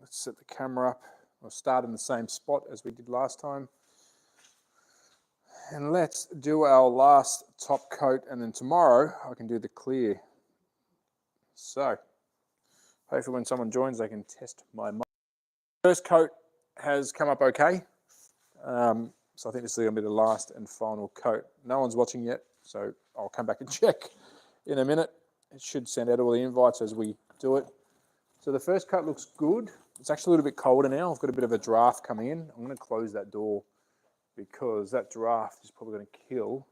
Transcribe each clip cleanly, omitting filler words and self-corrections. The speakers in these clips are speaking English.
Let's set the camera up. We'll start in the same spot as we did last time. And let's do our last top coat, and then tomorrow I can do the clear. So hopefully when someone joins, they can test my mic. First coat has come up okay. So I think this is going to be the last and final coat. No one's watching yet, so I'll come back and check in a minute. It should send out all the invites as we do it. So the first coat looks good. It's actually a little bit colder now. I've got a bit of a draft coming in. I'm going to close that door because that draft is probably going to kill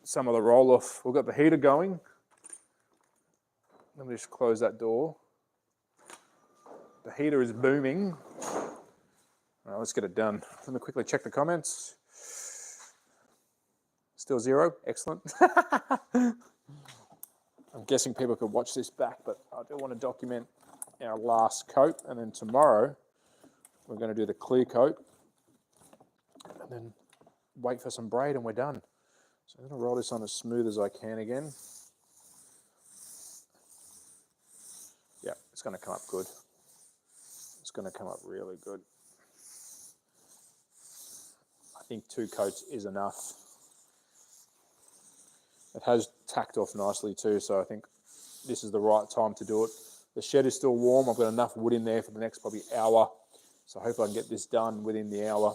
some of the roll-off. We've got the heater going. Let me just close that door. The heater is booming. All right, let's get it done. Let me quickly check the comments. Still 0, excellent. I'm guessing people could watch this back, but I do want to document our last coat, and then tomorrow we're going to do the clear coat, and then wait for some braid and we're done. So I'm going to roll this on as smooth as I can again. Yeah, it's going to come up good. It's going to come up really good. I think 2 coats is enough. It has tacked off nicely too, so I think this is the right time to do it. The shed is still warm. I've got enough wood in there for the next probably hour, so hopefully I can get this done within the hour,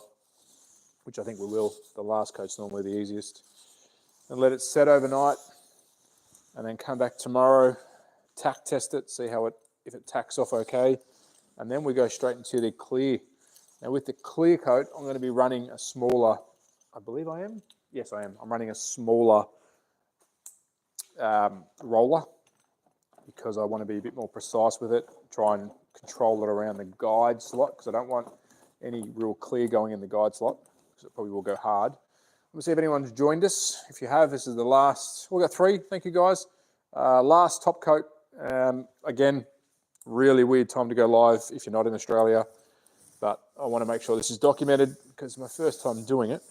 which I think we will. The last coat's normally the easiest. And let it set overnight, and then come back tomorrow, tack test it, see how if it tacks off okay, and then we go straight into the clear. Now with the clear coat, I'm going to be running a smaller, I believe I am? Yes, I am. I'm running a smaller roller because I want to be a bit more precise with it, try and control it around the guide slot because I don't want any real clear going in the guide slot because it probably will go hard. Let me see if anyone's joined us. If you have, this is the last. We've got 3. Thank you, guys. Last top coat. Again, really weird time to go live if you're not in Australia, but I want to make sure this is documented because it's my first time doing it.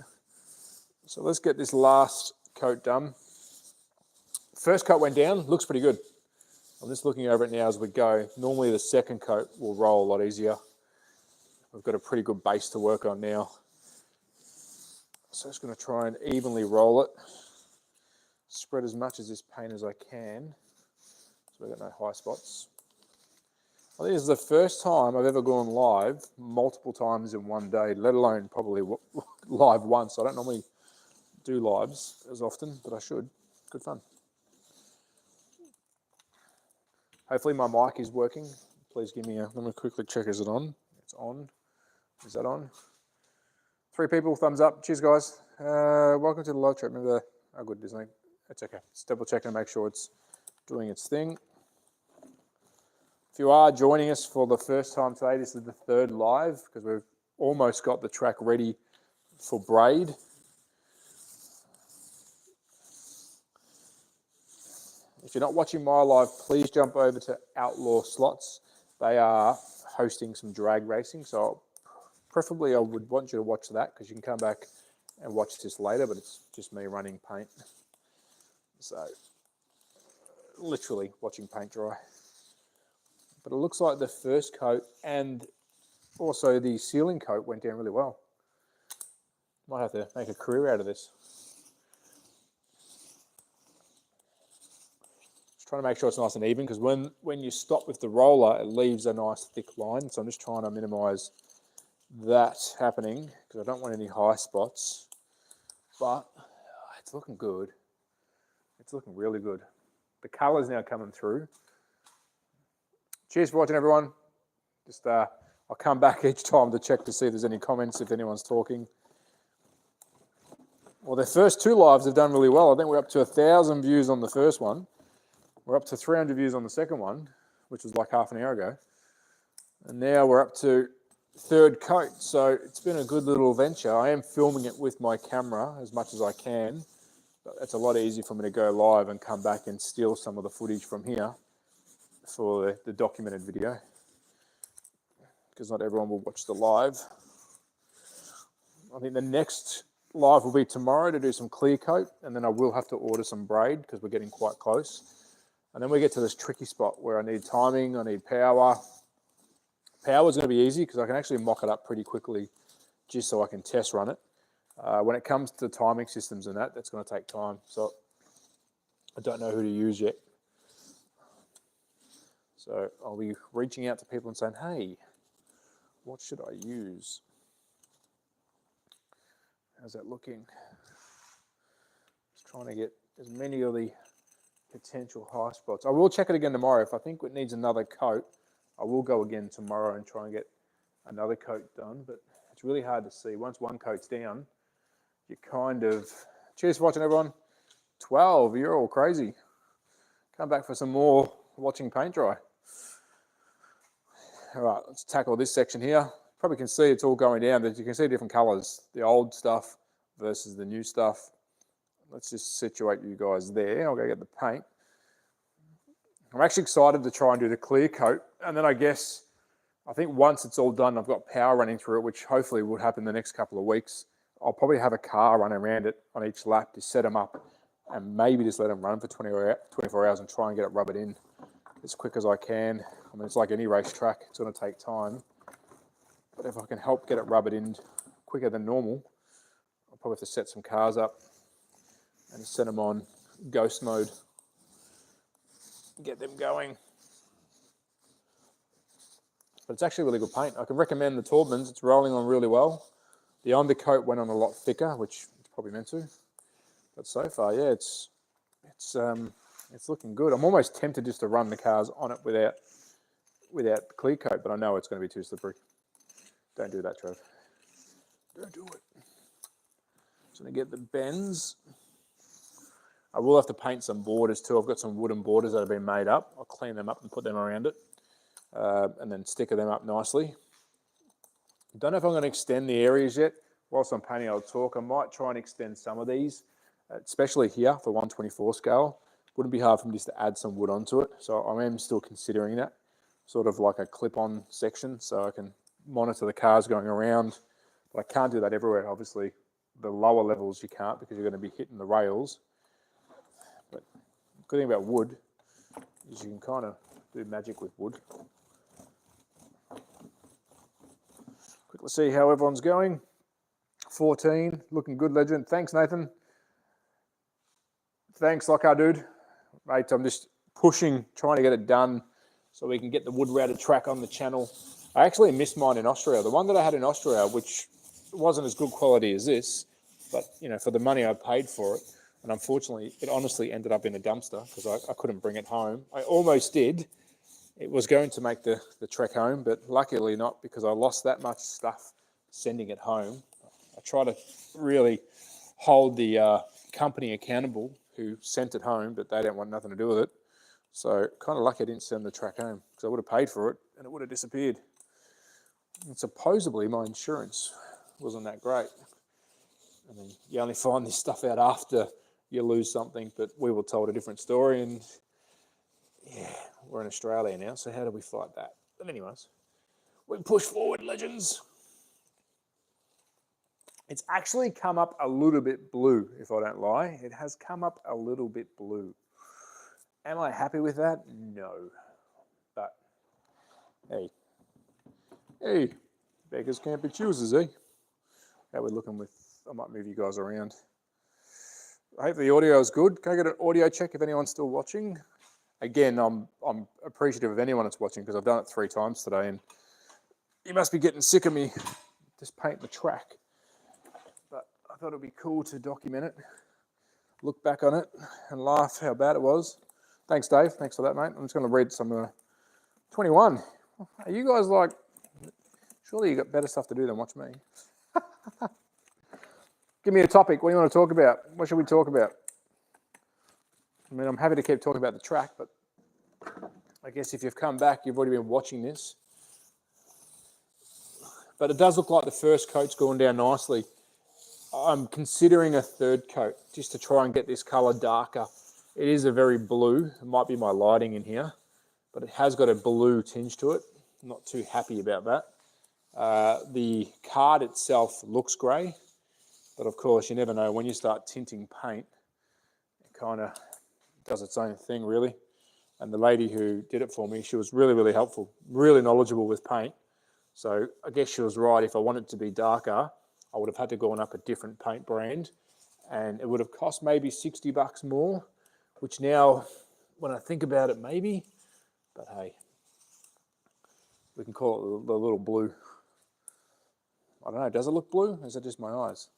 So let's get this last coat done. First coat went down, looks pretty good. I'm just looking over it now as we go. Normally the second coat will roll a lot easier. We've got a pretty good base to work on now. So I'm just going to try and evenly roll it. Spread as much of this paint as I can. So we've got no high spots. I think this is the first time I've ever gone live multiple times in one day, let alone probably live once. I don't normally do lives as often, but I should. Good fun. Hopefully my mic is working. Please give me let me quickly check, is it on? It's on. Is that on? 3 people, thumbs up. Cheers, guys. Welcome to the live chat. Remember, oh good, isn't it? It's okay. Just double checking to make sure it's doing its thing. If you are joining us for the first time today, this is the 3rd live because we've almost got the track ready for braid. If you're not watching my live, please jump over to Outlaw Slots. They are hosting some drag racing, so preferably I would want you to watch that because you can come back and watch this later, but it's just me running paint. So literally watching paint dry. But it looks like the first coat and also the ceiling coat went down really well. Might have to make a career out of this. Just trying to make sure it's nice and even because when you stop with the roller, it leaves a nice thick line. So I'm just trying to minimize that happening because I don't want any high spots. But it's looking good. It's looking really good. The color's now coming through. Cheers for watching, everyone. Just I'll come back each time to check to see if there's any comments, if anyone's talking. Well, the first 2 lives have done really well. I think we're up to 1,000 views on the first one. We're up to 300 views on the second one, which was like half an hour ago. And now we're up to 3rd coat. So it's been a good little venture. I am filming it with my camera as much as I can. But it's a lot easier for me to go live and come back and steal some of the footage from here for the documented video. Because not everyone will watch the live. I think the next live will be tomorrow to do some clear coat, and then I will have to order some braid because we're getting quite close. And then we get to this tricky spot where I need timing, I need power. Power is going to be easy because I can actually mock it up pretty quickly just so I can test run it. When it comes to timing systems and that's going to take time. So I don't know who to use yet. So I'll be reaching out to people and saying, hey, what should I use? How's that looking? Just trying to get as many of the potential high spots. I will check it again tomorrow. If I think it needs another coat, I will go again tomorrow and try and get another coat done, but it's really hard to see. Once one coat's down, you kind of... Cheers for watching, everyone. 12, you're all crazy. Come back for some more watching paint dry. All right, let's tackle this section here. Probably can see it's all going down, but you can see different colors, the old stuff versus the new stuff. Let's just situate you guys there. I'll go get the paint. I'm actually excited to try and do the clear coat. And then I think once it's all done, I've got power running through it, which hopefully will happen the next couple of weeks. I'll probably have a car run around it on each lap to set them up and maybe just let them run for 24 hours and try and get it rubbered in as quick as I can. I mean, it's like any racetrack. It's going to take time. But if I can help get it rubbered in quicker than normal, I'll probably have to set some cars up and set them on ghost mode. Get them going. But it's actually really good paint. I can recommend the Taubmans. It's rolling on really well. The undercoat went on a lot thicker, which it's probably meant to. But so far, yeah, it's looking good. I'm almost tempted just to run the cars on it without clear coat, but I know it's going to be too slippery. Don't do that, Trev. Don't do it. Just going to get the bends. I will have to paint some borders too. I've got some wooden borders that have been made up. I'll clean them up and put them around it, and then sticker them up nicely. Don't know if I'm going to extend the areas yet. Whilst I'm painting, I'll talk. I might try and extend some of these, especially here for 1/24 scale. Wouldn't be hard for me just to add some wood onto it. So I am still considering that, sort of like a clip-on section, so I can monitor the cars going around. But I can't do that everywhere, obviously. The lower levels you can't because you're going to be hitting the rails. But the good thing about wood is you can kind of do magic with wood. Quickly see how everyone's going. 14, looking good, legend. Thanks, Nathan. Thanks, Lockhart, dude. Mate, I'm just pushing, trying to get it done so we can get the wood routed track on the channel. I actually missed mine in Austria. The one that I had in Austria, which wasn't as good quality as this, but, you know, for the money I paid for it, and unfortunately, it honestly ended up in a dumpster because I couldn't bring it home. I almost did. It was going to make the trek home, but luckily not, because I lost that much stuff sending it home. I try to really hold the company accountable who sent it home, but they don't want nothing to do with it. So kind of lucky I didn't send the track home, because I would have paid for it and it would have disappeared. And supposedly my insurance wasn't that great. And then you only find this stuff out after you lose something, but we were told a different story, and yeah, we're in Australia now, so how do we fight that? But anyways, we push forward, legends. It's actually come up a little bit blue, if I don't lie. It has come up a little bit blue. Am I happy with that? No. But, hey, beggars can't be choosers, eh? How we're looking with, I might move you guys around. I hope the audio is good. Can I get an audio check if anyone's still watching? Again, I'm appreciative of anyone that's watching, because I've done it 3 times today, and you must be getting sick of me just painting the track. But I thought it'd be cool to document it, look back on it, and laugh how bad it was. Thanks, Dave. Thanks for that, mate. I'm just going to read some 21. Are you guys like, surely you got better stuff to do than watch me? Give me a topic. What do you want to talk about? What should we talk about? I mean, I'm happy to keep talking about the track, but I guess if you've come back, you've already been watching this. But it does look like the first coat's gone down nicely. I'm considering a 3rd coat just to try and get this colour darker. It is a very blue. It might be my lighting in here, but it has got a blue tinge to it. I'm not too happy about that. The card itself looks grey, but of course you never know. When you start tinting paint, it kind of does its own thing, really. And the lady who did it for me, she was really, really helpful, really knowledgeable with paint. So I guess she was right. If I wanted it to be darker, I would have had to go on up a different paint brand, and it would have cost maybe $60 more, which now, when I think about it, maybe, but hey, we can call it the little blue. I don't know, does it look blue? Is it just my eyes?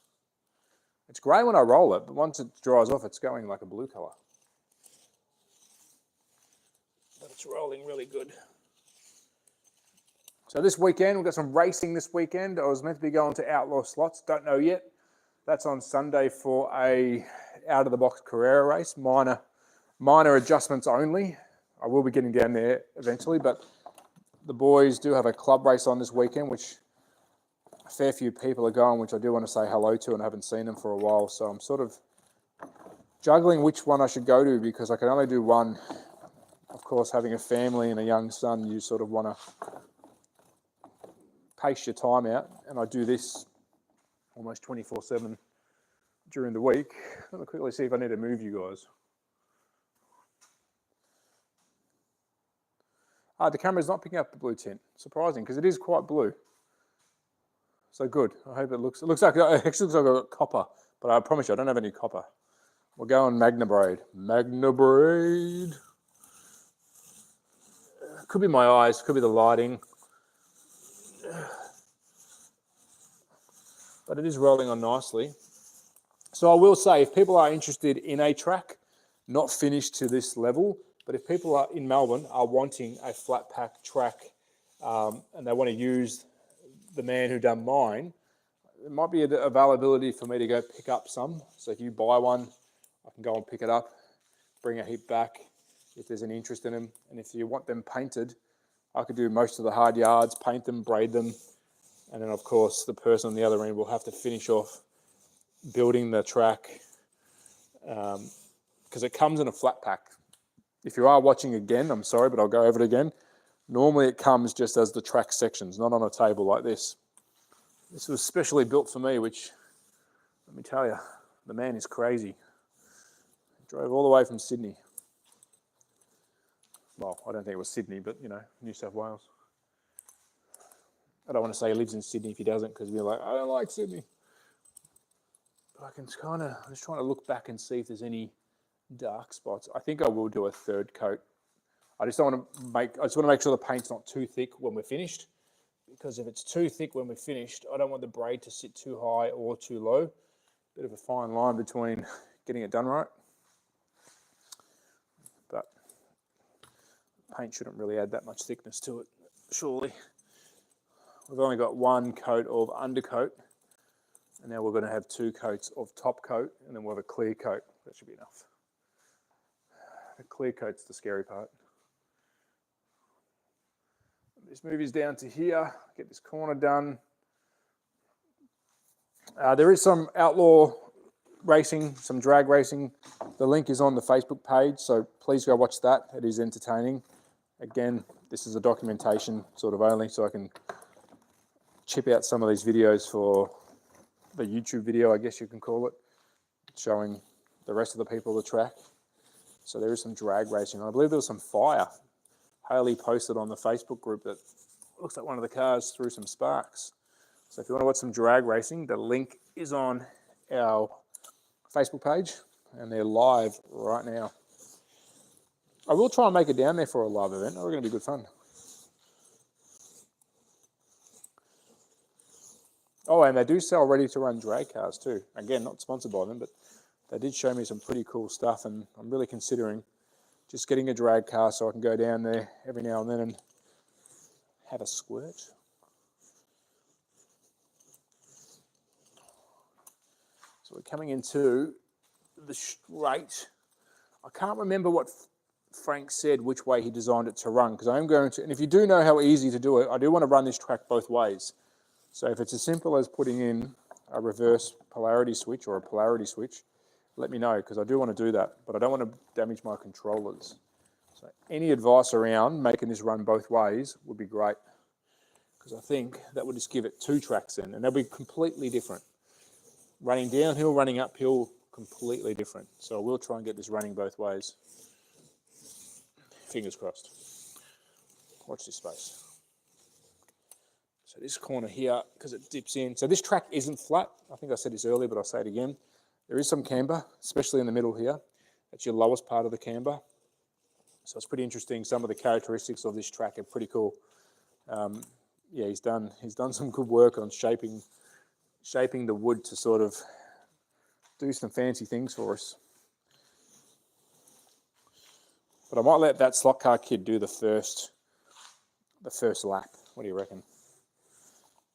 It's grey when I roll it, but once it dries off, it's going like a blue colour. But it's rolling really good. So this weekend, we've got some racing this weekend. I was meant to be going to Outlaw Slots, don't know yet. That's on Sunday for a out-of-the-box Carrera race, minor adjustments only. I will be getting down there eventually, but the boys do have a club race on this weekend, which a fair few people are going, which I do want to say hello to, and I haven't seen them for a while. So I'm sort of juggling which one I should go to because I can only do one. Of course, having a family and a young son, you sort of want to pace your time out, and I do this almost 24/7 during the week. Let me quickly see if I need to move you guys. The camera's not picking up the blue tint. Surprising, because it is quite blue. So good. I hope it looks like, it actually looks like I've got copper, but I promise you, I don't have any copper. We're going Magna Braid. Magna Braid. Could be my eyes, could be the lighting. But it is rolling on nicely. So I will say, if people are interested in a track, not finished to this level, but if people are in Melbourne are wanting a flat pack track and they want to use the man who done mine, there might be an availability for me to go pick up some. So if you buy one, I can go and pick it up, bring a heap back if there's any interest in them. And if you want them painted, I could do most of the hard yards, paint them, braid them. And then, of course, the person on the other end will have to finish off building the track because it comes in a flat pack. If you are watching again, I'm sorry, but I'll go over it again. Normally it comes just as the track sections, not on a table like this. This was specially built for me, which, let me tell you, the man is crazy. He drove all the way from Sydney. Well, I don't think it was Sydney, but, you know, New South Wales. I don't want to say he lives in Sydney if he doesn't, because we're like, I don't like Sydney. But I can I'm just trying to look back and see if there's any dark spots. I think I will do a third coat. I just want to make sure the paint's not too thick when we're finished, because if it's too thick when we're finished, I don't want the braid to sit too high or too low. Bit of a fine line between getting it done right. But paint shouldn't really add that much thickness to it, surely. We've only got one coat of undercoat, and now we're going to have 2 coats of top coat, and then we'll have a clear coat. That should be enough. The clear coat's the scary part. This movies down to here, get this corner done. There is some outlaw racing, some drag racing. The link is on the Facebook page, so please go watch that. It is entertaining. Again, this is a documentation sort of only, so I can chip out some of these videos for the YouTube video, I guess you can call it, showing the rest of the people the track. So there is some drag racing. I believe there was some fire. Haley posted on the Facebook group that looks like one of the cars threw some sparks. So if you want to watch some drag racing, the link is on our Facebook page, and they're live right now. I will try and make it down there for a live event. It's going to be good fun. Oh, and they do sell ready-to-run drag cars too. Again, not sponsored by them, but they did show me some pretty cool stuff, and I'm really considering just getting a drag car so I can go down there every now and then and have a squirt. So we're coming into the straight. I can't remember what Frank said, which way he designed it to run, because I'm going to, and if you do know how easy to do it, I do want to run this track both ways. So if it's as simple as putting in a reverse polarity switch or a polarity switch, let me know, because I do want to do that, but I don't want to damage my controllers. So any advice around making this run both ways would be great, because I think that would just give it 2 tracks in, and they'll be completely different. Running downhill, running uphill, completely different. So I will try and get this running both ways. fingers crossed. Watch this space. So this corner here, because it dips in. So this track isn't flat. I think I said this earlier, but I'll say it again. There is some camber, especially in the middle here. That's your lowest part of the camber. So it's pretty interesting. Some of the characteristics of this track are pretty cool. Yeah, he's done some good work on shaping the wood to sort of do some fancy things for us. But I might let that slot car kid do the first lap. What do you reckon?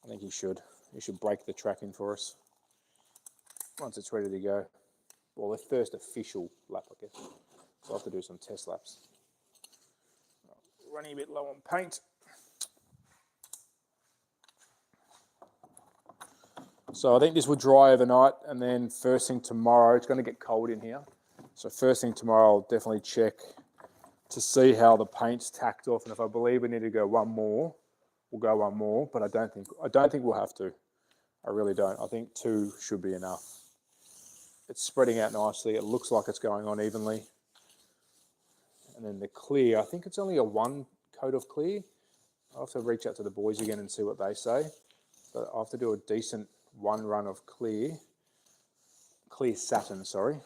I think he should. He should break the track in for us once it's ready to go. Well, the first official lap, I guess. So I'll have to do some test laps. Running a bit low on paint. So I think this will dry overnight, and then first thing tomorrow, it's going to get cold in here. So first thing tomorrow, I'll definitely check to see how the paint's tacked off, and if I believe we need to go one more, we'll go one more. But I don't think we'll have to. I really don't. I think 2 should be enough. It's spreading out nicely. It looks like it's going on evenly. And then the clear, I think it's only a 1 coat of clear. I'll have to reach out to the boys again and see what they say. But I'll have to do a decent 1 run of clear satin, sorry.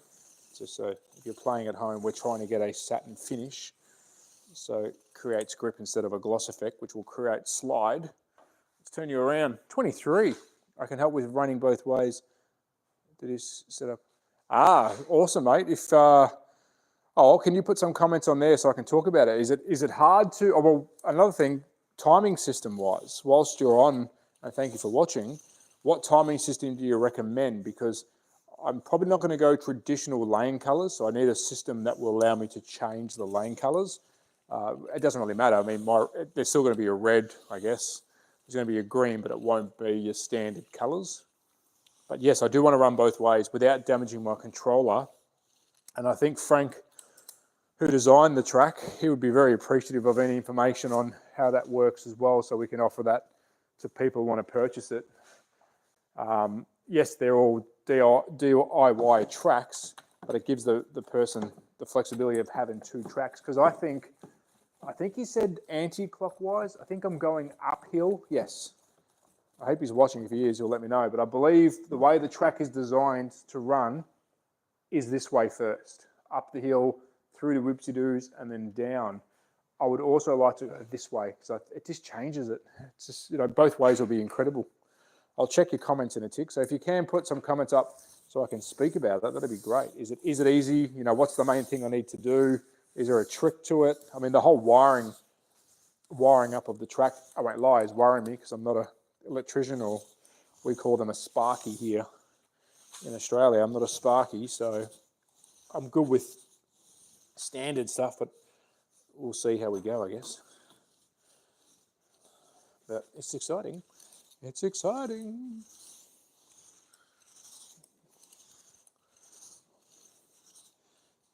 Just so if you're playing at home, we're trying to get a satin finish. So it creates grip instead of a gloss effect, which will create slide. Let's turn you around. 23. I can help with running both ways. Do this setup. Ah, awesome, mate. If can you put some comments on there so I can talk about it? Is it hard to? Oh, well, another thing, timing system wise, whilst you're on, and thank you for watching. What timing system do you recommend? Because I'm probably not going to go traditional lane colours, so I need a system that will allow me to change the lane colours. It doesn't really matter. I mean, there's still going to be a red, I guess. There's going to be a green, but it won't be your standard colours. But yes, I do want to run both ways without damaging my controller. And I think Frank, who designed the track, he would be very appreciative of any information on how that works as well, so we can offer that to people who want to purchase it. Yes, they're all DIY tracks, but it gives the person the flexibility of having 2 tracks. Because I think he said anti-clockwise. I think I'm going uphill. Yes. I hope he's watching. If he is, he'll let me know. But I believe the way the track is designed to run is this way first. Up the hill, through the whoopsie-doos, and then down. I would also like to go this way, because it just changes it. It's just, both ways will be incredible. I'll check your comments in a tick. So if you can put some comments up so I can speak about that, that'd be great. Is it easy? What's the main thing I need to do? Is there a trick to it? I mean, the whole wiring up of the track, I won't lie, is worrying me because I'm not an electrician, or we call them a sparky here in Australia. I'm not a sparky, so I'm good with standard stuff, but we'll see how we go, I guess. But it's exciting. It's exciting.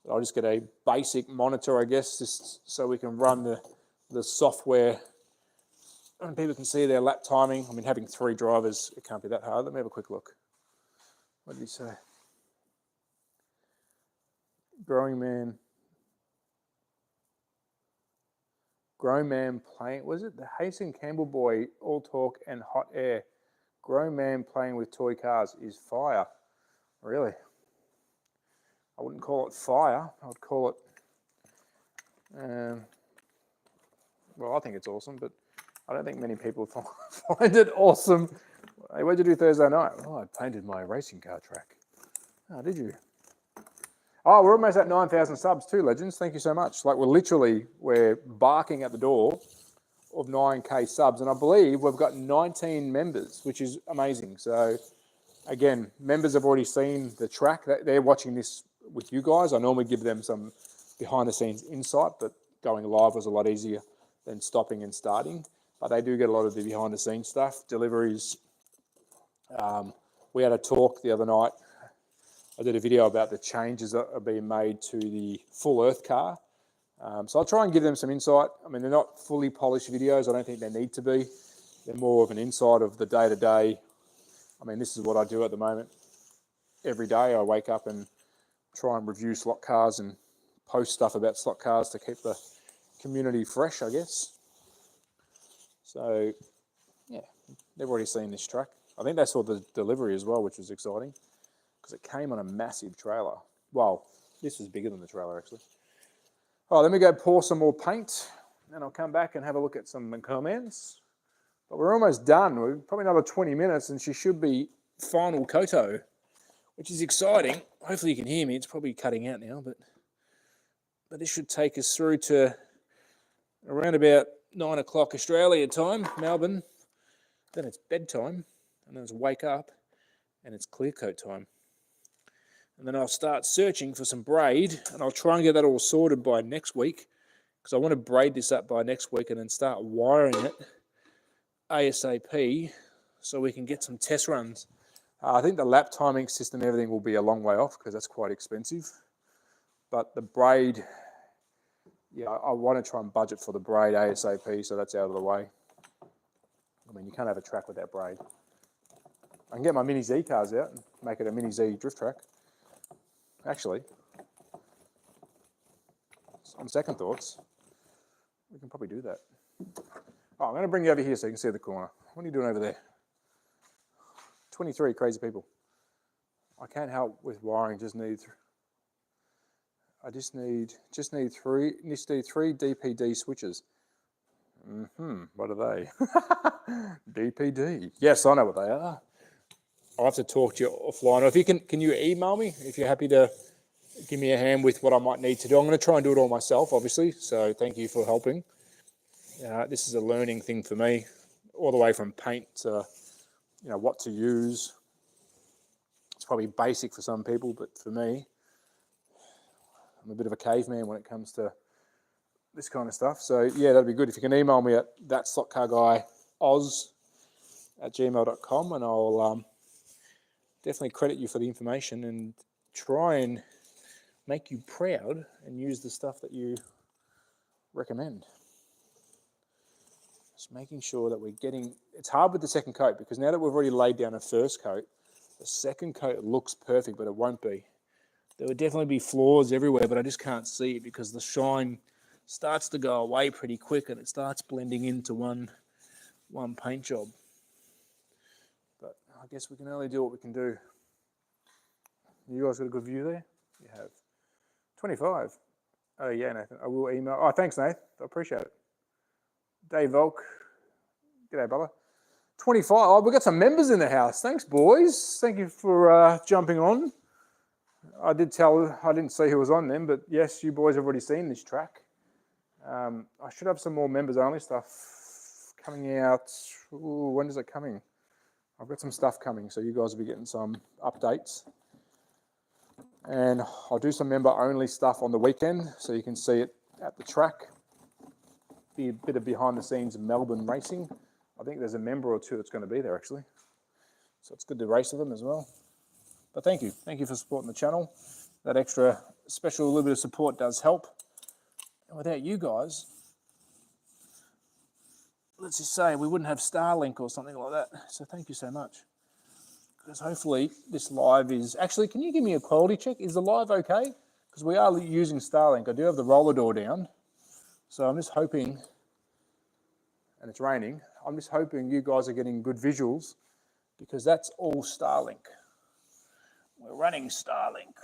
I'll just get a basic monitor, I guess, just so we can run the software and people can see their lap timing. I mean, having 3 drivers, it can't be that hard. Let me have a quick look. What did he say? Grown man playing, was it the Hasten Campbell boy, all talk and hot air? Grown man playing with toy cars is fire. Really? I wouldn't call it fire. I would call it, well, I think it's awesome, but I don't think many people find it awesome. Hey, what did you do Thursday night? Oh, I painted my racing car track. Oh, did you? Oh, we're almost at 9,000 subs too, legends. Thank you so much. Like, we're barking at the door of 9K subs, and I believe we've got 19 members, which is amazing. So, again, members have already seen the track. They're watching this with you guys. I normally give them some behind-the-scenes insight, but going live was a lot easier than stopping and starting. But they do get a lot of the behind-the-scenes stuff, deliveries. We had a talk the other night. I did a video about the changes that are being made to the full Earth car. So I'll try and give them some insight. I mean, they're not fully polished videos. I don't think they need to be. They're more of an insight of the day-to-day. I mean, this is what I do at the moment. Every day I wake up and try and review slot cars and post stuff about slot cars to community fresh, I guess. So, yeah, they've already seen this truck. I think they saw the delivery as well, which was exciting because it came on a massive trailer. Well, this was bigger than the trailer, actually. All right, let me go pour some more paint, and I'll come back and have a look at some comments. But we're almost done. We're probably another 20 minutes, and she should be final koto, which is exciting. Hopefully you can hear me. It's probably cutting out now, but this should take us through to around about 9 o'clock Australia time, Melbourne. Then it's bedtime, and then it's wake up, and it's clear coat time. And then I'll start searching for some braid, and I'll try and get that all sorted by next week, because I want to braid this up by next week and then start wiring it ASAP so we can get some test runs. I think the lap timing system, everything will be a long way off because that's quite expensive. But the braid, yeah, I want to try and budget for the braid ASAP, so that's out of the way. I mean, you can't have a track without braid. I can get my Mini Z cars out and make it a Mini Z drift track. Actually, on second thoughts, we can probably do that. Oh, I'm going to bring you over here so you can see the corner. What are you doing over there? 23 crazy people. I can't help with wiring. Just need three DPD switches. What are they? DPD. Yes, I know what they are. I'll have to talk to you offline. Or if you can you email me if you're happy to give me a hand with what I might need to do. I'm going to try and do it all myself, obviously. So thank you for helping. This is a learning thing for me, all the way from paint to, what to use. It's probably basic for some people, but for me, I'm a bit of a caveman when it comes to this kind of stuff. So yeah, that'd be good if you can email me at thatslotcarguyoz@gmail.com, and I'll definitely credit you for the information and try and make you proud and use the stuff that you recommend. Just making sure that we're getting, it's hard with the second coat because now that we've already laid down a first coat, the second coat looks perfect, but it won't be. There will definitely be flaws everywhere, but I just can't see it because the shine starts to go away pretty quick and it starts blending into one paint job. But I guess we can only do what we can do. You guys got a good view there? You have. 25. Oh yeah, Nathan. I will email. Oh, thanks, Nathan. I appreciate it. Dave Volk. G'day, brother. 25. Oh, we've got some members in the house. Thanks, boys. Thank you for jumping on. I didn't see who was on them, but yes, you boys have already seen this track. I should have some more members only stuff coming out. Ooh, when is it coming? I've got some stuff coming, so you guys will be getting some updates. And I'll do some member only stuff on the weekend so you can see it at the track. Be a bit of behind the scenes of Melbourne racing. I think there's a member or two that's going to be there actually. So it's good to race with them as well. But thank you. Thank you for supporting the channel. That extra special little bit of support does help. And without you guys, let's just say we wouldn't have Starlink or something like that. So thank you so much. Because hopefully this live is... Actually, can you give me a quality check? Is the live okay? Because we are using Starlink. I do have the roller door down. So I'm just hoping, and it's raining, I'm just hoping you guys are getting good visuals because that's all Starlink. We're running Starlink.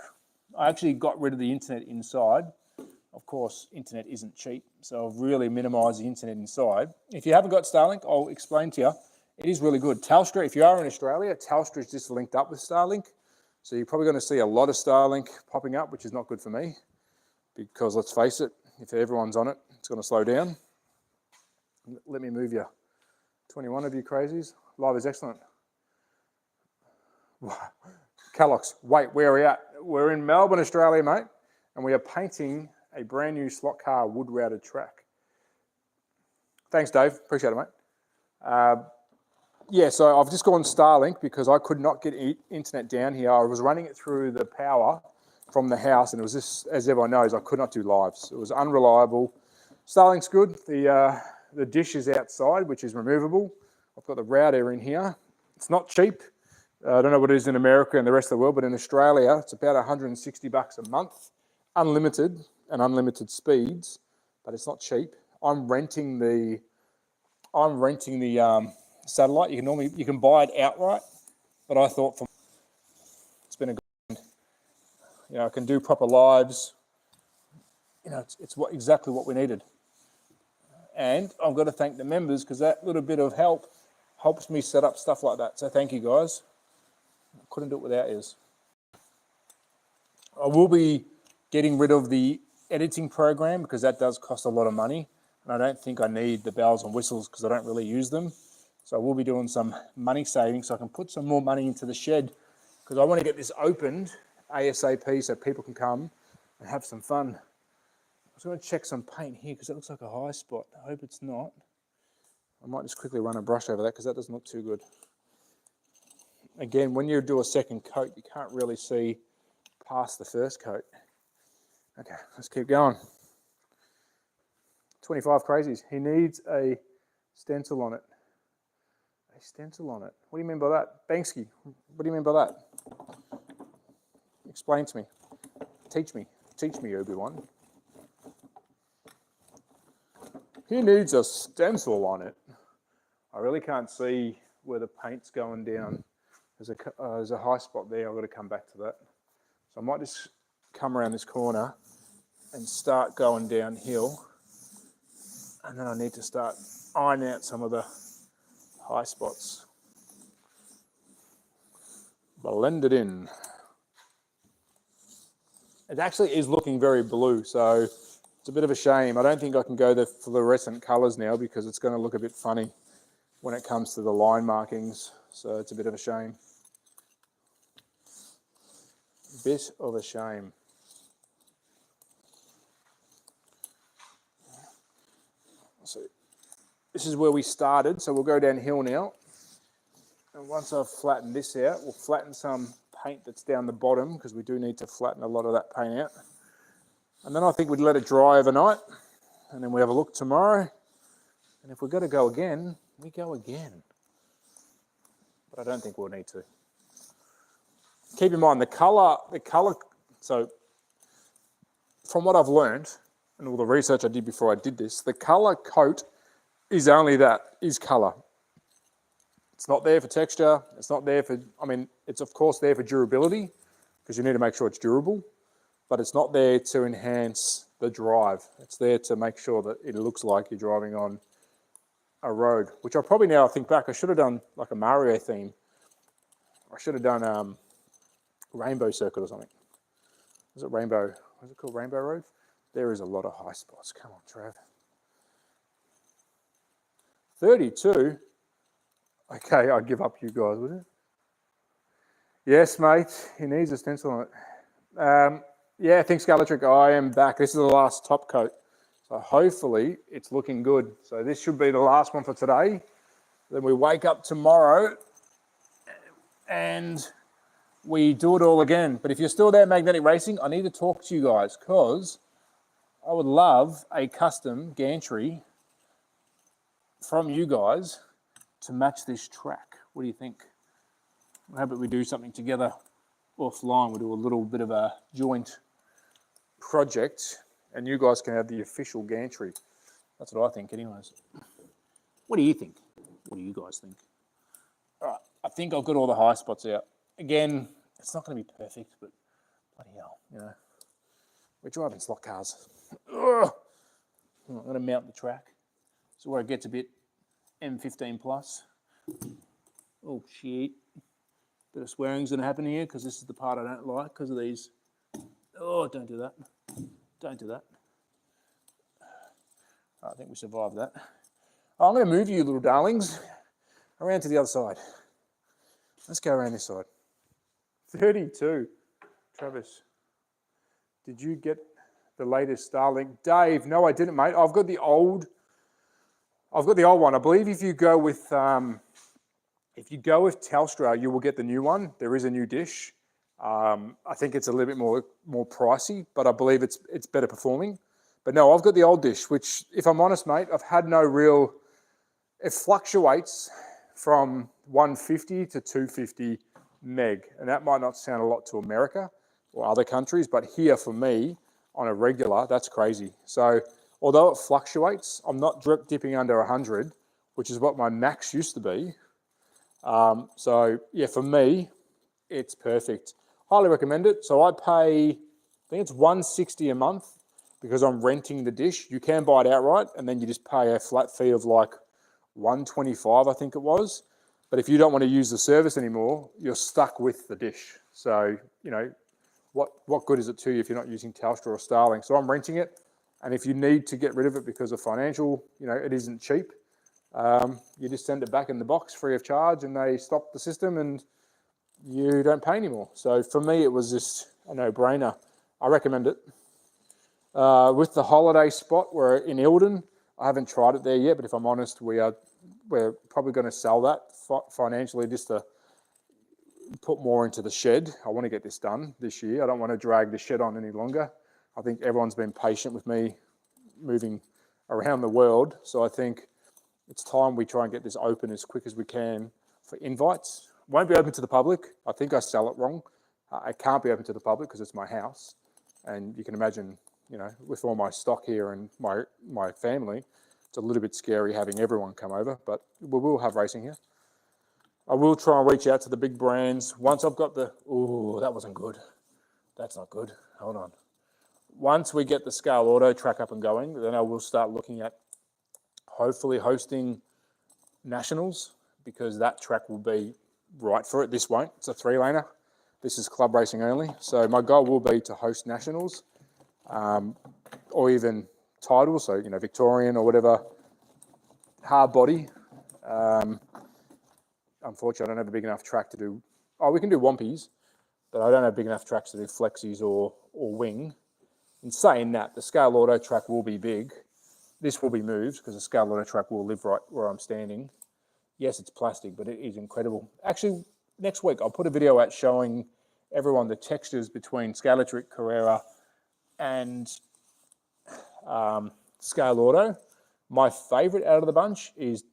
I actually got rid of the internet inside. Of course, internet isn't cheap, so I've really minimised the internet inside. If you haven't got Starlink, I'll explain to you. It is really good. Telstra, if you are in Australia, Telstra is just linked up with Starlink. So you're probably going to see a lot of Starlink popping up, which is not good for me. Because let's face it, if everyone's on it, it's going to slow down. Let me move you. 21 of you crazies. Live is excellent. Kellogg's, wait, where are we at? We're in Melbourne, Australia, mate. And we are painting a brand new slot car wood routed track. Thanks, Dave. Appreciate it, mate. Yeah, so I've just gone Starlink because I could not get internet down here. I was running it through the power from the house, and it was just, as everyone knows, I could not do lives. It was unreliable. Starlink's good. The dish is outside, which is removable. I've got the router in here. It's not cheap. I don't know what it is in America and the rest of the world, but in Australia, it's about $160 a month, unlimited and unlimited speeds. but it's not cheap. I'm renting the satellite. You can buy it outright, but I thought it's been a good, I can do proper lives. It's exactly what we needed. And I've got to thank the members because that little bit of help helps me set up stuff like that. So thank you guys. I couldn't do it without you. I will be getting rid of the editing program because that does cost a lot of money. And I don't think I need the bells and whistles because I don't really use them. So I will be doing some money saving so I can put some more money into the shed because I want to get this opened ASAP so people can come and have some fun. I was going to check some paint here because it looks like a high spot. I hope it's not. I might just quickly run a brush over that because that doesn't look too good. Again, when you do a second coat, you can't really see past the first coat. Okay, let's keep going. 25 crazies. He needs a stencil on it. A stencil on it. What do you mean by that? Banksy, what do you mean by that? Explain to me. Teach me. Teach me, Obi-Wan. He needs a stencil on it. I really can't see where the paint's going down. There's a high spot there. I've got to come back to that. So I might just come around this corner and start going downhill. And then I need to start ironing out some of the high spots. Blend it in. It actually is looking very blue, so it's a bit of a shame. I don't think I can go the fluorescent colours now because it's going to look a bit funny when it comes to the line markings. So it's a bit of a shame. Bit of a shame. So this is where we started, so we'll go downhill now. And once I've flattened this out, we'll flatten some paint that's down the bottom because we do need to flatten a lot of that paint out. And then I think we'd let it dry overnight and then we have a look tomorrow. And if we're going to go again, we go again. But I don't think we'll need to. Keep in mind the colour, so from what I've learned and all the research I did before I did this, the colour coat is only that, is colour. It's not there for texture, it's not there for, it's of course there for durability because you need to make sure it's durable, but it's not there to enhance the drive. It's there to make sure that it looks like you're driving on a road, which I probably now think back, I should have done like a Mario theme. I should have done Rainbow Circuit or something. Was it Rainbow? Was it called Rainbow Road? There is a lot of high spots. Come on, Trav. 32. Okay, I'd give up you guys, would it? Yes, mate. He needs a stencil on it. Yeah, thanks, Galatric. I am back. This is the last top coat. So hopefully it's looking good. So this should be the last one for today. Then we wake up tomorrow and we do it all again. But if you're still there, Magnetic Racing, I need to talk to you guys because I would love a custom gantry from you guys to match this track. What do you think? How about we do something together offline? We'll do a little bit of a joint project and you guys can have the official gantry. That's what I think anyways. What do you think? What do you guys think? All right, I think I've got all the high spots out. Again, it's not going to be perfect, but bloody hell, we're driving slot cars. Ugh. I'm going to mount the track. So where it gets a bit M15 plus. Oh shit. Bit of swearing's going to happen here because this is the part I don't like because of these. Oh, don't do that. Don't do that. I think we survived that. I'm going to move you little darlings around to the other side. Let's go around this side. 32. Travis, did you get the latest Starlink? Dave, no, I didn't, mate. I've got the old one. I believe if you go with Telstra, you will get the new one. There is a new dish. I think it's a little bit more pricey, but I believe it's better performing. But no, I've got the old dish, which, if I'm honest, mate, I've had no real. It fluctuates from 150 to 250 meg, and that might not sound a lot to America or other countries, but here for me on a regular, that's crazy. So although it fluctuates, I'm not drip dipping under 100, which is what my max used to be. So yeah, for me, it's perfect. Highly recommend it. So I pay, I think it's $160 a month because I'm renting the dish. You can buy it outright, and then you just pay a flat fee of like $125, I think it was. But if you don't want to use the service anymore, you're stuck with the dish. So, you know, what good is it to you if you're not using Telstra or Starlink? So I'm renting it, and if you need to get rid of it because of financial, you know, it isn't cheap, you just send it back in the box free of charge, and they stop the system, and you don't pay anymore. So for me, it was just a no-brainer. I recommend it. With the holiday spot, we're in Ilden. I haven't tried it there yet, but if I'm honest, we're probably going to sell that financially just to put more into the shed. I want to get this done this year. I don't want to drag the shed on any longer. I think everyone's been patient with me moving around the world. So I think it's time we try and get this open as quick as we can for invites. Won't be open to the public. I think I sell it wrong. It can't be open to the public because it's my house. And you can imagine, you know, with all my stock here and my family, it's a little bit scary having everyone come over, but we will have racing here. I will try and reach out to the big brands. Once I've got the, ooh, that wasn't good. That's not good. Hold on. Once we get the Scale Auto track up and going, then I will start looking at hopefully hosting nationals, because that track will be right for it. This won't. It's a 3-laner. This is club racing only. So my goal will be to host nationals, or even titles. So, you know, Victorian or whatever, hard body. Unfortunately, I don't have a big enough track to do. Oh, we can do Wampies, but I don't have big enough tracks to do Flexies or wing. In saying that, the Scale Auto track will be big. This will be moved because the Scale Auto track will live right where I'm standing. Yes, it's plastic, but it is incredible. Actually, next week I'll put a video out showing everyone the textures between Scalatric, Carrera, and Scale Auto. My favourite out of the bunch is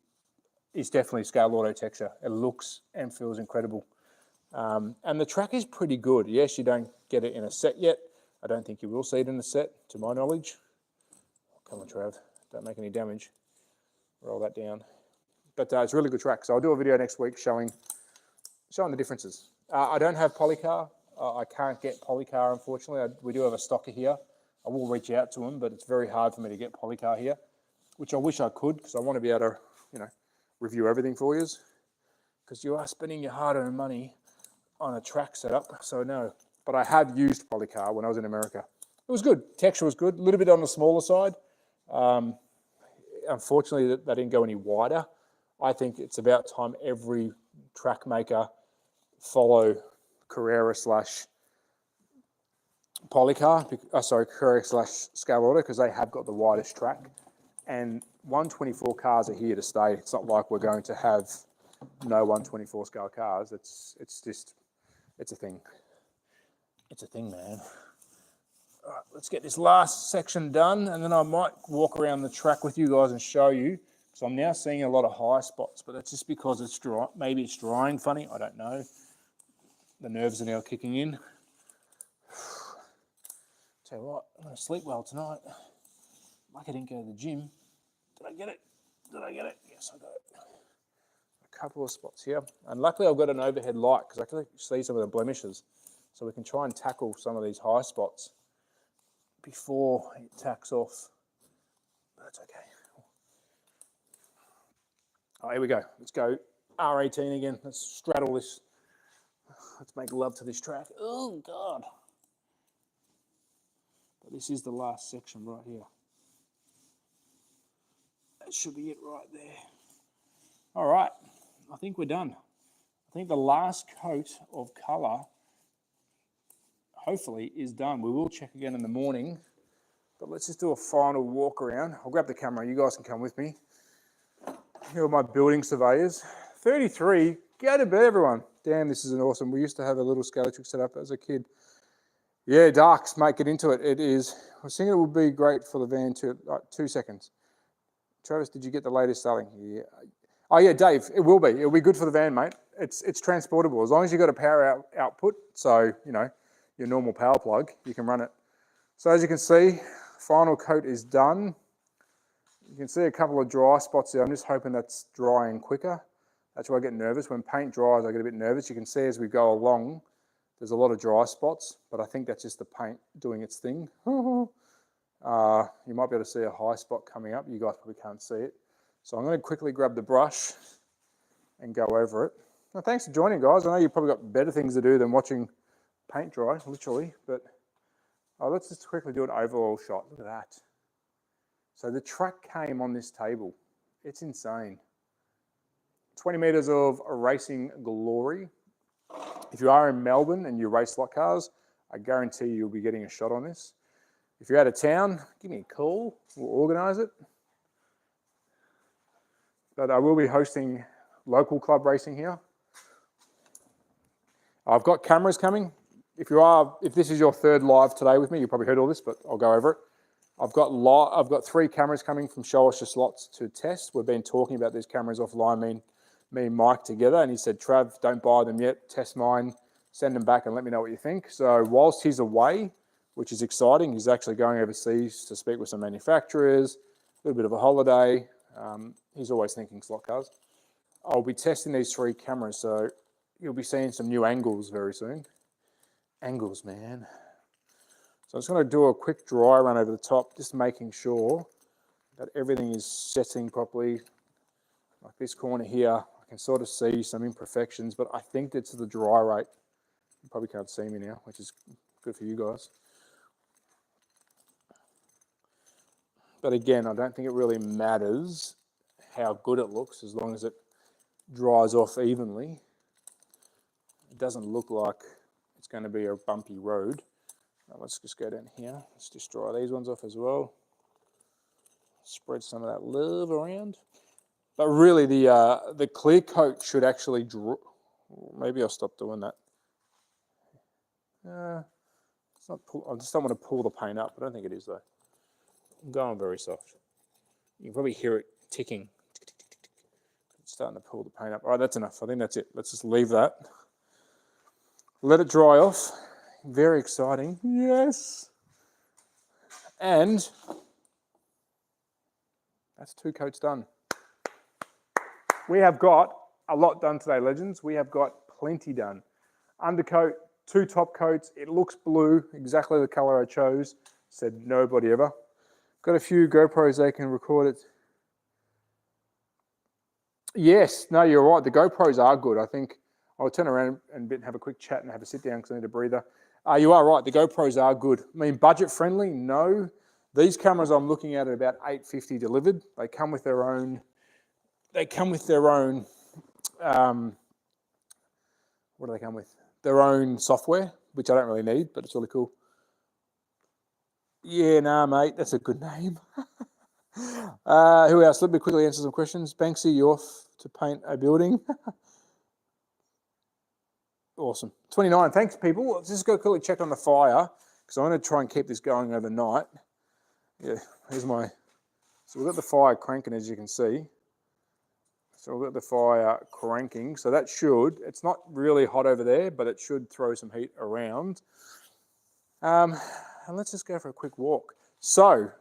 definitely Scale Auto texture. It looks and feels incredible. And the track is pretty good. Yes, you don't get it in a set yet. I don't think you will see it in a set, to my knowledge. Come on, Trav. Don't make any damage. Roll that down. But it's a really good track. So I'll do a video next week showing the differences. I don't have Polycar. I can't get Polycar, unfortunately. We do have a stocker here. I will reach out to him, but it's very hard for me to get Polycar here, which I wish I could, because I want to be able to, you know, review everything for you, because you are spending your hard-earned money on a track setup. So no, but I have used Polycar when I was in America. It was good. Texture was good. A little bit on the smaller side. Unfortunately, they didn't go any wider. I think it's about time every track maker follow Carrera / Polycar, Carrera / Scale Auto, because they have got the widest track. And 124 cars are here to stay. It's not like we're going to have no 124 scale cars. It's a thing. It's a thing, man. All right, let's get this last section done, and then I might walk around the track with you guys and show you. So I'm now seeing a lot of high spots, but that's just because it's dry. Maybe it's drying funny. I don't know. The nerves are now kicking in. Tell you what, I'm going to sleep well tonight. Like I didn't go to the gym. Did I get it? Did I get it? Yes, I got it. A couple of spots here. And luckily I've got an overhead light because I can see some of the blemishes. So we can try and tackle some of these high spots before it tacks off. That's okay. Oh, here we go. Let's go R18 again. Let's straddle this. Let's make love to this track. Oh, God. But this is the last section right here. That should be it right there. All right. I think we're done. I think the last coat of colour, hopefully, is done. We will check again in the morning. But let's just do a final walk around. I'll grab the camera. You guys can come with me. Here are my building surveyors. 33. Go to bed, everyone. Damn, this is an awesome. We used to have a little Scalatric set up as a kid. Yeah, Darks, mate, get into it. It is. I was thinking it would be great for the van too. 2 seconds. Travis, did you get the latest selling? Yeah. Oh, yeah, Dave, it will be. It'll be good for the van, mate. It's transportable. As long as you've got a power output, so, you know, your normal power plug, you can run it. So as you can see, final coat is done. You can see a couple of dry spots there. I'm just hoping that's drying quicker. That's why I get nervous. When paint dries, I get a bit nervous. You can see as we go along, there's a lot of dry spots, but I think that's just the paint doing its thing. You might be able to see a high spot coming up. You guys probably can't see it. So I'm going to quickly grab the brush and go over it. Now, thanks for joining, guys. I know you've probably got better things to do than watching paint dry, literally, but let's just quickly do an overall shot. Look at that. So the track came on this table. It's insane. 20 metres of racing glory. If you are in Melbourne and you race slot cars, I guarantee you'll be getting a shot on this. If you're out of town, give me a call. We'll organise it. But I will be hosting local club racing here. I've got cameras coming. If this is your third live today with me, you probably heard all this, but I'll go over it. I've got 3 cameras coming from Show Us Your Slots to test. We've been talking about these cameras offline, me and Mike together, and he said, Trav, don't buy them yet, test mine, send them back and let me know what you think. So whilst he's away, which is exciting, he's actually going overseas to speak with some manufacturers, a little bit of a holiday. He's always thinking slot cars. I'll be testing these 3 cameras, so you'll be seeing some new angles very soon. Angles, man. So I'm just going to do a quick dry run over the top, just making sure that everything is setting properly. Like this corner here, I can sort of see some imperfections, but I think it's the dry rate. You probably can't see me now, which is good for you guys. But again, I don't think it really matters how good it looks as long as it dries off evenly. It doesn't look like it's going to be a bumpy road. Now let's just go down here. Let's just dry these ones off as well. Spread some of that love around. But really, the clear coat should actually draw. Maybe I'll stop doing that. It's not I just don't want to pull the paint up. I don't think it is though. I'm going very soft. You can probably hear it ticking. It's starting to pull the paint up. All right, that's enough. I think that's it. Let's just leave that. Let it dry off. Very exciting. Yes. And that's 2 coats done. We have got a lot done today, legends. We have got plenty done. Undercoat, 2 top coats. It looks blue, exactly the color I chose. Said nobody ever. Got a few GoPros they can record it. Yes, no, you're right. The GoPros are good. I think I'll turn around and have a quick chat and have a sit down because I need a breather. You are right. The GoPros are good. I mean, budget friendly? No. These cameras I'm looking at are about $850 delivered. They come with their own. What do they come with? Their own software, which I don't really need, but it's really cool. Yeah, nah, mate, that's a good name. Who else? Let me quickly answer some questions. Banksy, you off to paint a building? Awesome. 29, thanks, people. Let's just go quickly check on the fire, because I'm going to try and keep this going overnight. Yeah, here's my... So we've got the fire cranking, as you can see. So we've got the fire cranking. So that should, it's not really hot over there, but it should throw some heat around. And let's just go for a quick walk. So,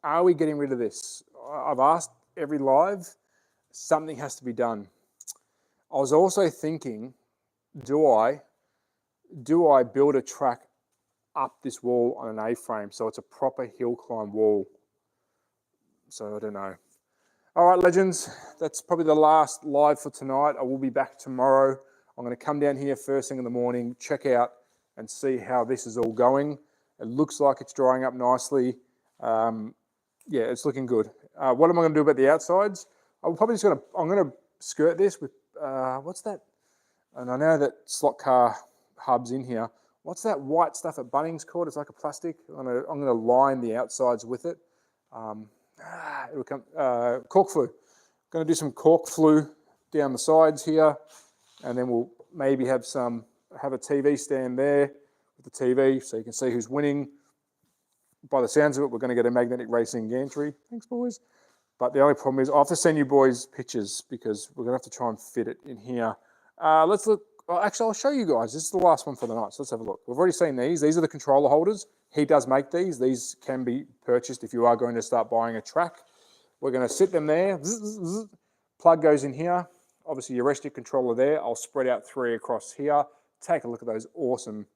are we getting rid of this? I've asked every live, something has to be done. I was also thinking, do I build a track up this wall on an A-frame so it's a proper hill climb wall? So I don't know. All right, legends, that's probably the last live for tonight. I will be back tomorrow. I'm going to come down here first thing in the morning, check out and see how this is all going. It looks like it's drying up nicely. Yeah, it's looking good. What am I going to do about the outsides? I'm going to skirt this with, what's that? And I know that slot car hub's in here. What's that white stuff at Bunnings called? It's like a plastic. I'm going to line the outsides with it. It'll come, cork flue. Going to do some cork flue down the sides here, and then we'll maybe have a TV stand there with the TV so you can see who's winning. By the sounds of it, we're going to get a magnetic racing gantry. Thanks, boys. But the only problem is I have to send you boys pictures because we're going to have to try and fit it in here. Let's look. Well, actually, I'll show you guys. This is the last one for the night, so let's have a look. We've already seen these. These are the controller holders. He does make these. These can be purchased if you are going to start buying a track. We're going to sit them there. Zzz, zzz, zzz. Plug goes in here. Obviously, your rest controller there. I'll spread out 3 across here. Take a look at those awesome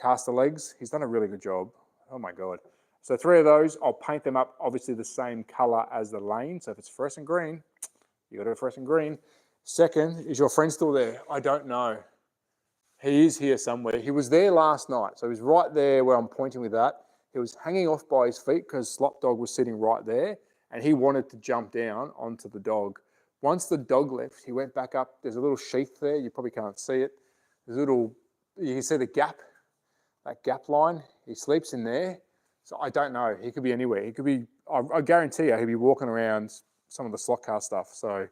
caster legs. He's done a really good job. Oh my God. So 3 of those, I'll paint them up obviously the same color as the lane. So if it's fluorescent green, you got a fluorescent green. Second, is your friend still there? I don't know. He is here somewhere. He was there last night. So he's right there where I'm pointing with that. He was hanging off by his feet because Slop Dog was sitting right there and he wanted to jump down onto the dog. Once the dog left, he went back up. There's a little sheath there. You probably can't see it. There's a little, you can see the gap, that gap line. He sleeps in there. So I don't know. He could be anywhere. He could be, I guarantee you, he'd be walking around some of the slot car stuff. So,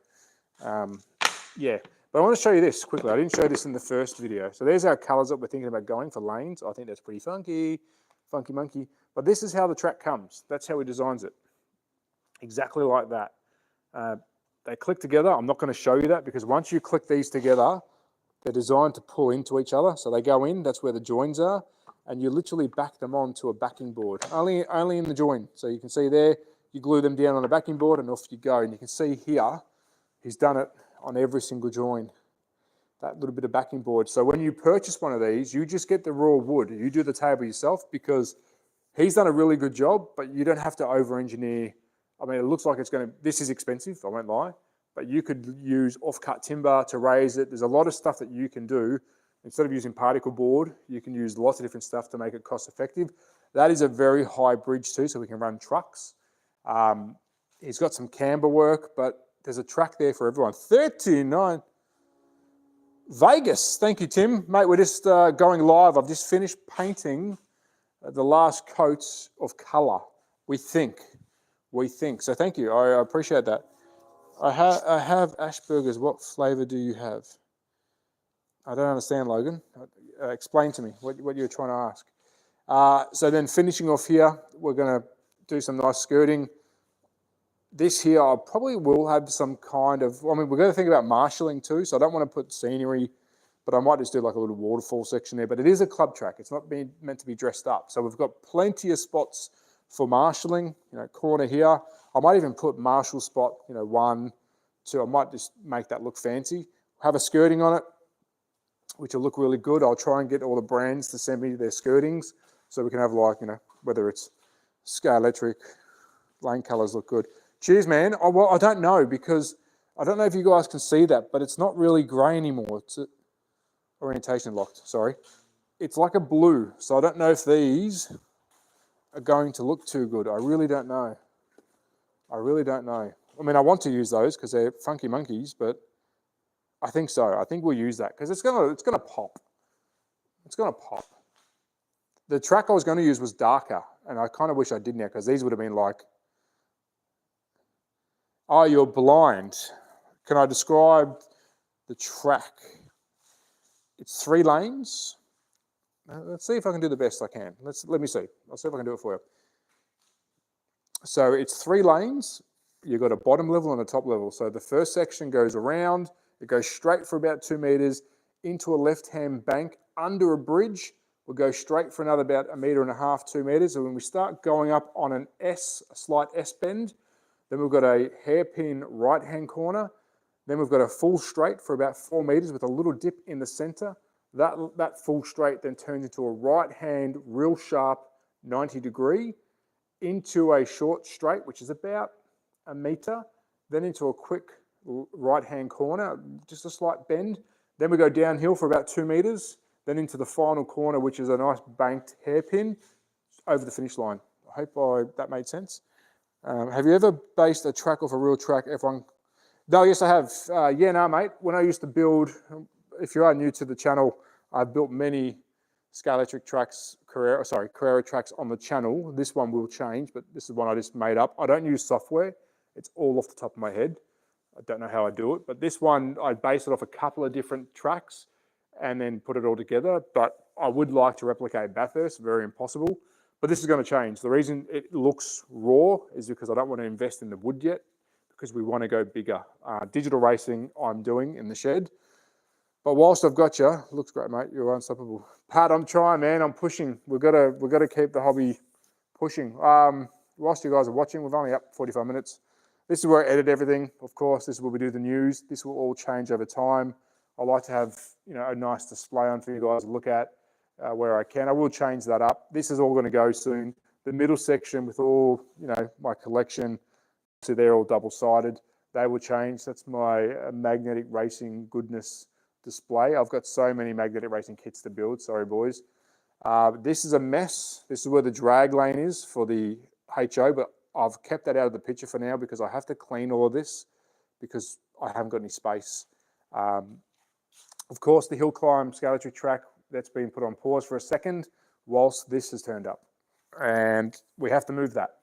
yeah. But I want to show you this quickly. I didn't show this in the first video. So there's our colors that we're thinking about going for lanes. I think that's pretty funky, funky monkey. But this is how the track comes. That's how he designs it. Exactly like that. They click together. I'm not going to show you that because once you click these together, they're designed to pull into each other. So they go in, that's where the joins are, and you literally back them onto a backing board, only in the join. So you can see there, you glue them down on a backing board and off you go. And you can see here, he's done it on every single join, that little bit of backing board. So when you purchase one of these, you just get the raw wood. You do the table yourself because he's done a really good job, but you don't have to over-engineer. I mean, it looks like it's going to, this is expensive, I won't lie, but you could use off-cut timber to raise it. There's a lot of stuff that you can do. Instead of using particle board, you can use lots of different stuff to make it cost effective. That is a very high bridge too, so we can run trucks. He's got some camber work, but there's a track there for everyone. 39. Vegas, thank you, Tim. Mate, we're just going live. I've just finished painting the last coats of colour, we think. So thank you, I appreciate that. I have Ashburgers. What flavour do you have? I don't understand, Logan. Explain to me what you're trying to ask. So then finishing off here, we're going to do some nice skirting. This here, I probably will have some kind of, I mean, we're going to think about marshalling too, so I don't want to put scenery, but I might just do like a little waterfall section there. But it is a club track. It's not meant to be dressed up. So we've got plenty of spots for marshalling, corner here. I might even put marshal spot, 1, 2. I might just make that look fancy. Have a skirting on it, which will look really good. I'll try and get all the brands to send me their skirtings so we can have like, whether it's Sky Electric, lane colors look good. Cheers, man. Well, I don't know because I don't know if you guys can see that, but it's not really grey anymore. It's orientation locked, sorry. It's like a blue. So I don't know if these are going to look too good. I really don't know. I mean, I want to use those because they're funky monkeys, but I think so. I think we'll use that because it's gonna pop. It's gonna pop. The track I was going to use was darker, and I kind of wish I did now because these would have been like, oh, you're blind. Can I describe the track? It's 3 lanes. Let's see if I can do the best I can. Let me see. I'll see if I can do it for you. So it's 3 lanes. You've got a bottom level and a top level. So the first section goes around. It goes straight for about 2 meters into a left-hand bank under a bridge. We'll go straight for another about 1.5 meters, 2 meters. So when we start going up on a slight S bend, then we've got a hairpin right-hand corner. Then we've got a full straight for about 4 meters with a little dip in the center. That full straight then turns into a right-hand, real sharp 90-degree into a short straight, which is about 1 meter, then into a quick right-hand corner, just a slight bend. Then we go downhill for about 2 meters, then into the final corner, which is a nice banked hairpin over the finish line. I hope that made sense. Have you ever based a track off a real track? Everyone? No, yes, I have. Mate. When I used to build, if you are new to the channel, I've built many Sky Electric tracks, Carrera tracks on the channel. This one will change, but this is one I just made up. I don't use software. It's all off the top of my head. I don't know how I do it, but this one, I base it off a couple of different tracks and then put it all together. But I would like to replicate Bathurst, very impossible. But this is going to change. The reason it looks raw is because I don't want to invest in the wood yet, because we want to go bigger. Digital racing I'm doing in the shed. But whilst I've got you, looks great, mate. You're unstoppable. Pat, I'm trying, man. I'm pushing. We've got to keep the hobby pushing. Whilst you guys are watching, we've only up 45 minutes. This is where I edit everything. Of course, this is where we do the news. This will all change over time. I like to have, you know, a nice display on for you guys to look at where I can. I will change that up. This is all going to go soon. The middle section with all, you know, my collection, so they're all double-sided. They will change. That's my magnetic racing goodness display. I've got so many magnetic racing kits to build. Sorry, boys. This is a mess. This is where the drag lane is for the HO, but I've kept that out of the picture for now because I have to clean all of this because I haven't got any space. Of course, the hill climb scalatory track, that's been put on pause for a second whilst this has turned up. And we have to move that.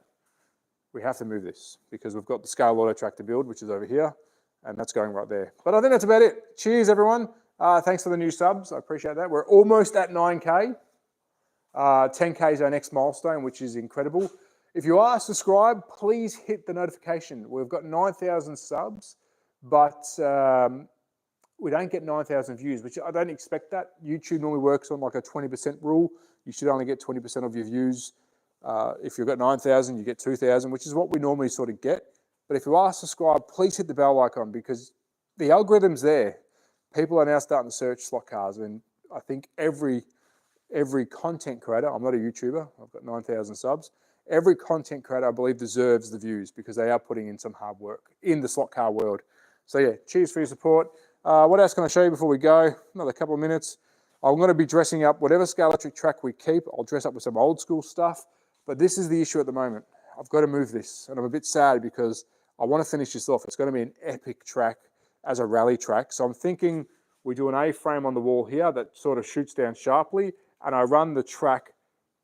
We have to move this because we've got the scale auto track to build, which is over here, and that's going right there. But I think that's about it. Cheers, everyone. Thanks for the new subs. I appreciate that. We're almost at 9K. 10K is our next milestone, which is incredible. If you are subscribed, please hit the notification. We've got 9,000 subs, but we don't get 9,000 views, which I don't expect that. YouTube normally works on like a 20% rule. You should only get 20% of your views. If you've got 9,000, you get 2,000, which is what we normally sort of get. But if you are subscribed, please hit the bell icon because the algorithm's there. People are now starting to search slot cars, and I think every content creator, I'm not a YouTuber, I've got 9,000 subs, every content creator, I believe, deserves the views because they are putting in some hard work in the slot car world. So yeah, cheers for your support. What else can I show you before we go? Another couple of minutes. I'm going to be dressing up whatever scalatory track we keep. I'll dress up with some old school stuff, but this is the issue at the moment. I've got to move this, and I'm a bit sad because I want to finish this off. It's going to be an epic track as a rally track. So I'm thinking we do an A-frame on the wall here that sort of shoots down sharply, and I run the track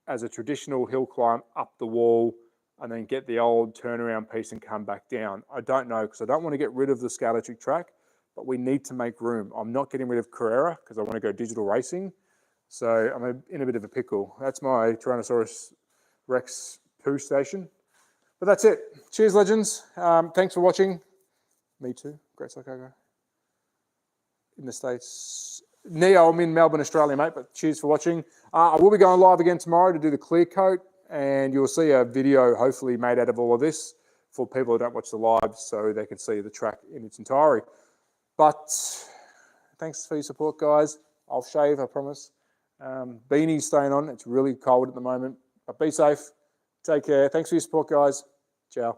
as a traditional hill climb up the wall and then get the old turnaround piece and come back down. I don't know because I don't want to get rid of the scalatory track, but we need to make room. I'm not getting rid of Carrera because I want to go digital racing. So I'm in a bit of a pickle. That's my Tyrannosaurus Rex poo station. But that's it. Cheers, legends. Thanks for watching. Me too. Great Slot Cargo. In the States. Neo, I'm in Melbourne, Australia, mate, but cheers for watching. I will be going live again tomorrow to do the clear coat, and you'll see a video hopefully made out of all of this for people who don't watch the live so they can see the track in its entirety. But thanks for your support, guys. I'll shave, I promise. Beanie's staying on. It's really cold at the moment, but be safe. Take care. Thanks for your support, guys. Ciao.